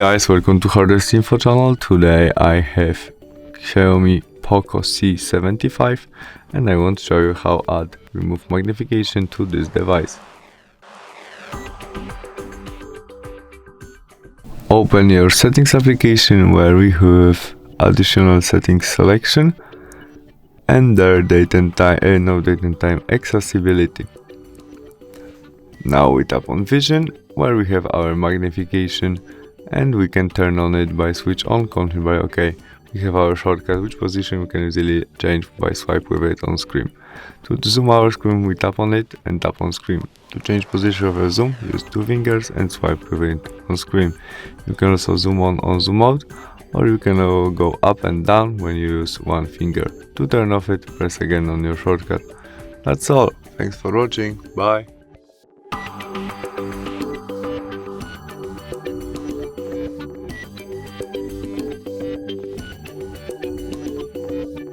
Guys, welcome to HardReset.Info channel. Today I have Xiaomi POCO C75 and I want to show you how to add remove magnification to this device. Open your settings application where we have additional settings selection and there date and time accessibility. Now we tap on vision where we have our magnification and we can turn on it by switch on, continue by OK. We have our shortcut, which position we can easily change by swipe with it on screen. To zoom our screen, we tap on it and tap on screen. To change position of a zoom, use two fingers and swipe with it on screen. You can also zoom on or zoom out, or you can go up and down when you use one finger. To turn off it, press again on your shortcut. That's all. Thanks for watching. Bye.